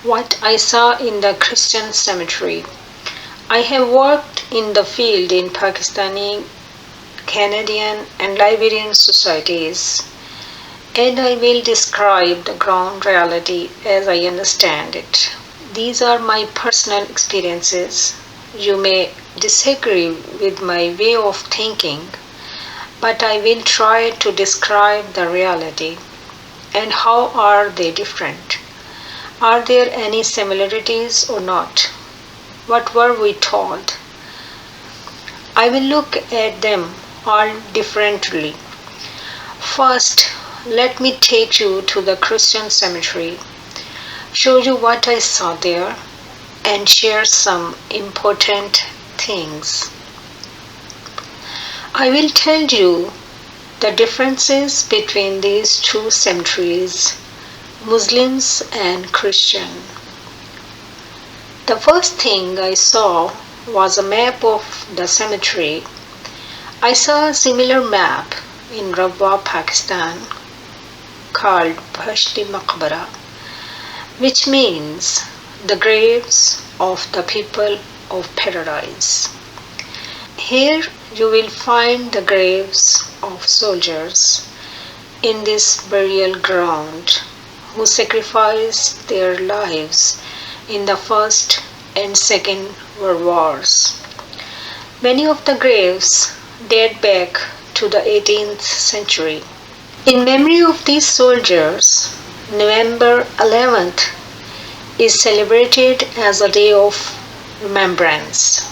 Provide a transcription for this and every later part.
What I saw in the Christian cemetery. I have worked in the field in Pakistani, Canadian, and Liberian societies, and I will describe the ground reality as I understand it. These are my personal experiences. You may disagree with my way of thinking, but I will try to describe the reality. And how are they different? Are there any similarities or not? What were we taught? I will look at them all differently. First, let me take you to the Christian cemetery, show you what I saw there, and share some important things. I will tell you the differences between these two cemeteries, Muslims and Christian. The first thing I saw was a map of the cemetery. I saw a similar map in Rabwa, Pakistan, called Bhashti Maqbara, which means the graves of the people of paradise. Here you will find the graves of soldiers in this burial ground who sacrificed their lives in the First and Second World Wars. Many of the graves date back to the 18th century. In memory of these soldiers, November 11th is celebrated as a day of remembrance,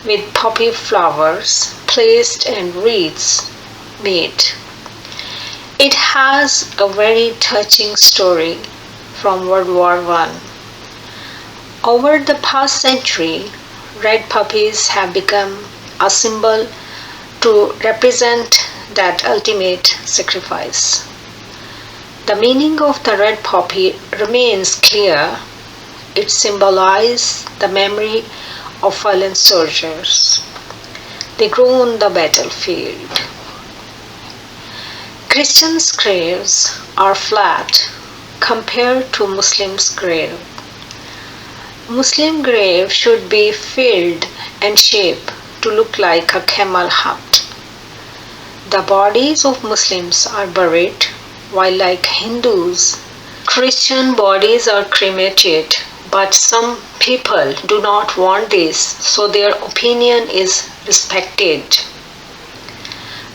with poppy flowers placed and wreaths made. It has a very touching story from World War I. Over the past century, red poppies have become a symbol to represent that ultimate sacrifice. The meaning of the red poppy remains clear. It symbolizes the memory of fallen soldiers. They grow on the battlefield. Christians' graves are flat compared to Muslims' grave. Muslim grave should be filled and shaped to look like a camel hut. The bodies of Muslims are buried, while like Hindus, Christian bodies are cremated, but some people do not want this, so their opinion is respected.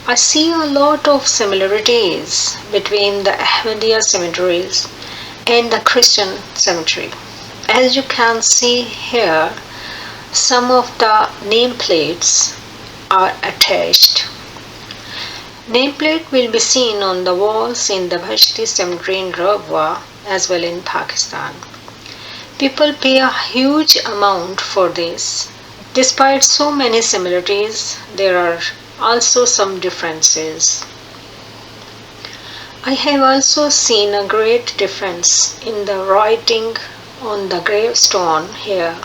I see a lot of similarities between the Ahmadiyya cemeteries and the Christian cemetery. As you can see here, some of the nameplates are attached. Nameplate will be seen on the walls in the Bhashti cemetery in Rabwa as well in Pakistan. People pay a huge amount for this. Despite so many similarities, there are also some differences. I have also seen a great difference in the writing on the gravestone here.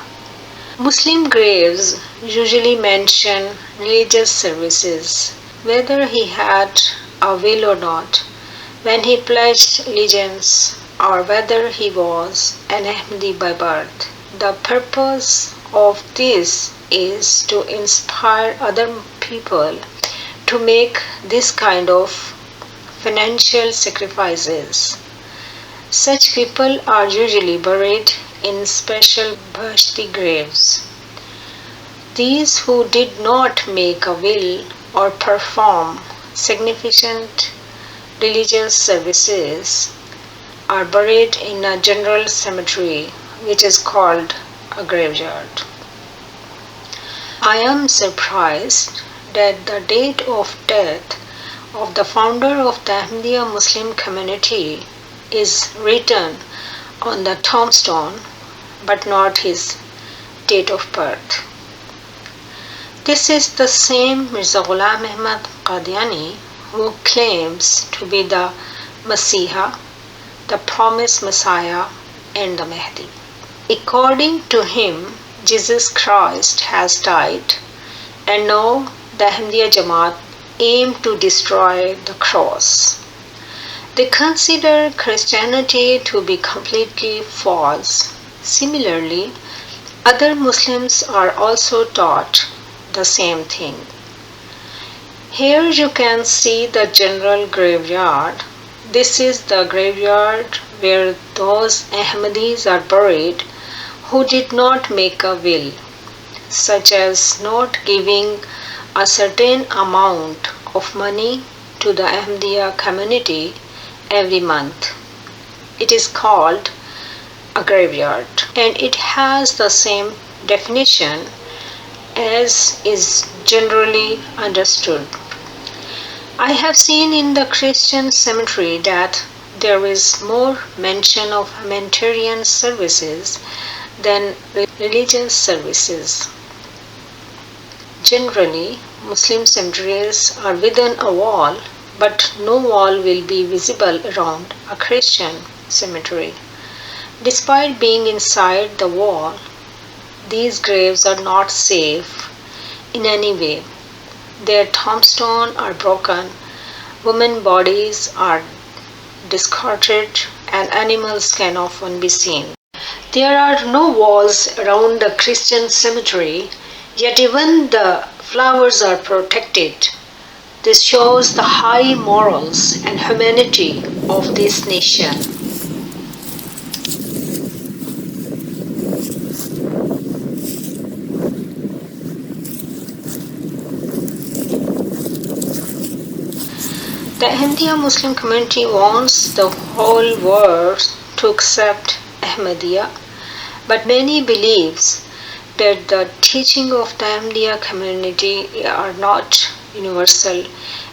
Muslim graves usually mention religious services, whether he had a will or not, when he pledged allegiance, or whether he was an Ahmadi by birth. The purpose of this is to inspire other people to make this kind of financial sacrifices. Such people are usually buried in special Bhashti graves. These who did not make a will or perform significant religious services are buried in a general cemetery which is called a graveyard. I am surprised that the date of death of the founder of the Ahmadiyya Muslim community is written on the tombstone but not his date of birth. This is the same Mirza Ghulam Ahmad Qadiani who claims to be the Masiha, the promised Messiah, and the Mahdi. According to him, Jesus Christ has died, and now the Ahmadiyya Jamaat aim to destroy the cross. They consider Christianity to be completely false. Similarly, other Muslims are also taught the same thing. Here you can see the general graveyard. This is the graveyard where those Ahmadis are buried who did not make a will, such as not giving a certain amount of money to the Ahmadiyya community every month. It is called a graveyard and it has the same definition as is generally understood. I have seen in the Christian cemetery that there is more mention of humanitarian services than religious services. Generally, Muslim cemeteries are within a wall, but no wall will be visible around a Christian cemetery. Despite being inside the wall, these graves are not safe in any way. Their tombstones are broken, women bodies are discarded, and animals can often be seen. There are no walls around the Christian cemetery, yet even the flowers are protected. This shows the high morals and humanity of this nation. The Ahmadiyya Muslim community wants the whole world to accept Ahmadiyya, but many believes that the teaching of the Ahmadiyya community are not universal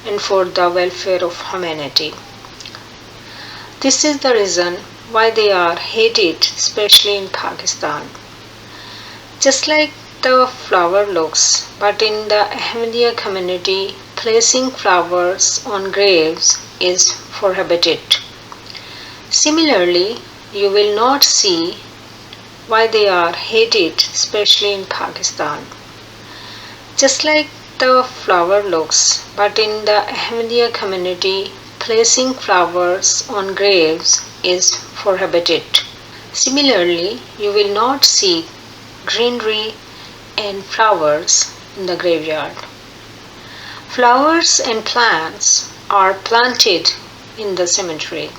and for the welfare of humanity. This is the reason why they are hated, especially in Pakistan. Just like the flower looks, but in the Ahmadiyya community, placing flowers on graves is prohibited. Similarly, you will not see why they are hated, especially in Pakistan. Just like the flower looks, but in the Ahmadiyya community, placing flowers on graves is prohibited. Similarly, you will not see greenery and flowers in the graveyard. Flowers and plants are planted in the cemetery.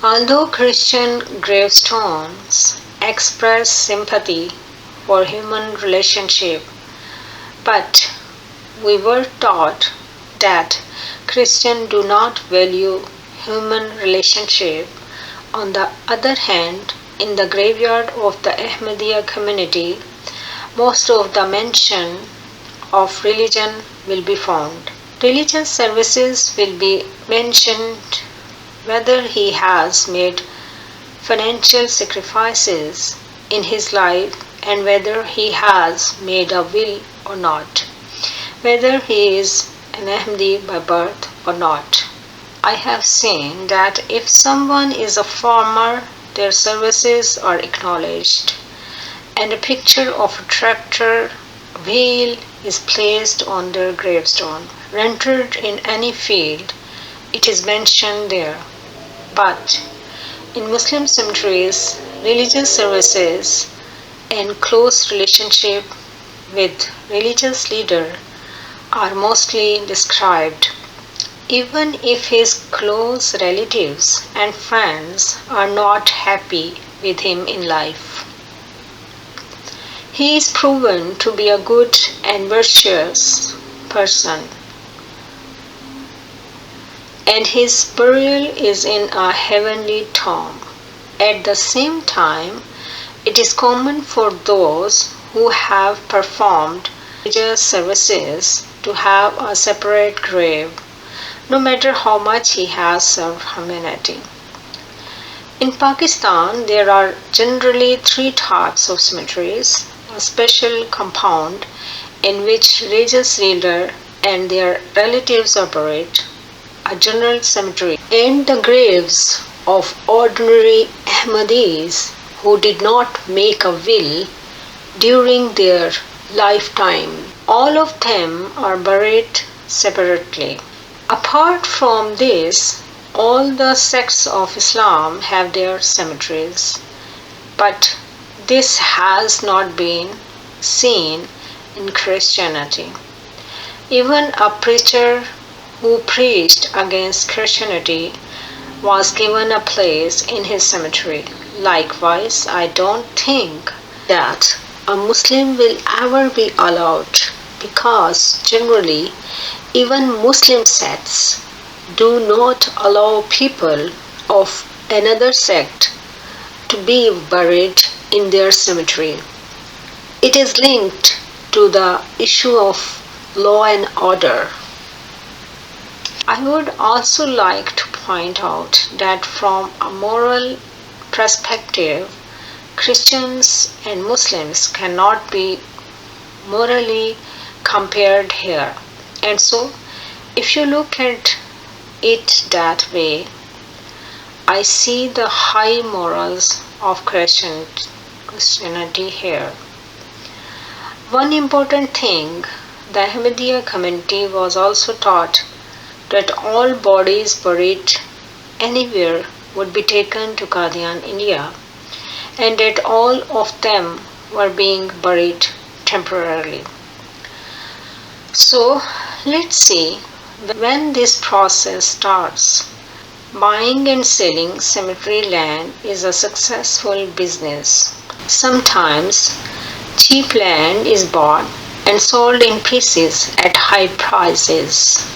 Although Christian gravestones express sympathy for human relationship, but we were taught that Christians do not value human relationship. On the other hand, in the graveyard of the Ahmadiyya community, most of the mention of religion will be found. Religious services will be mentioned whether he has made financial sacrifices in his life and whether he has made a will or not, whether he is an Ahmadi by birth or not. I have seen that if someone is a farmer, their services are acknowledged, and a picture of a tractor wheel is placed on their gravestone. Rendered in any field, it is mentioned there. But in Muslim cemeteries, religious services and close relationship with religious leader are mostly described. Even if his close relatives and friends are not happy with him in life, he is proven to be a good and virtuous person, and his burial is in a heavenly tomb. At the same time, it is common for those who have performed religious services to have a separate grave, no matter how much he has served humanity. In Pakistan, there are generally three types of cemeteries: a special compound in which religious leaders and their relatives are buried, a general cemetery, and the graves of ordinary Ahmadis who did not make a will during their lifetime. All of them are buried separately. Apart from this, All the sects of Islam have their cemeteries, but this has not been seen in Christianity. Even a preacher who preached against Christianity was given a place in his cemetery. Likewise, I don't think that a Muslim will ever be allowed, because generally even Muslim sects do not allow people of another sect to be buried in their cemetery. It is linked to the issue of law and order. I would also like to point out that from a moral perspective, Christians and Muslims cannot be morally compared here. And so, if you look at it that way, I see the high morals of Christianity here. One important thing, the Ahmadiyya community was also taught that all bodies buried anywhere would be taken to Qadian, India, and that all of them were being buried temporarily. So, let's see when this process starts. Buying and selling cemetery land is a successful business. Sometimes cheap land is bought and sold in pieces at high prices.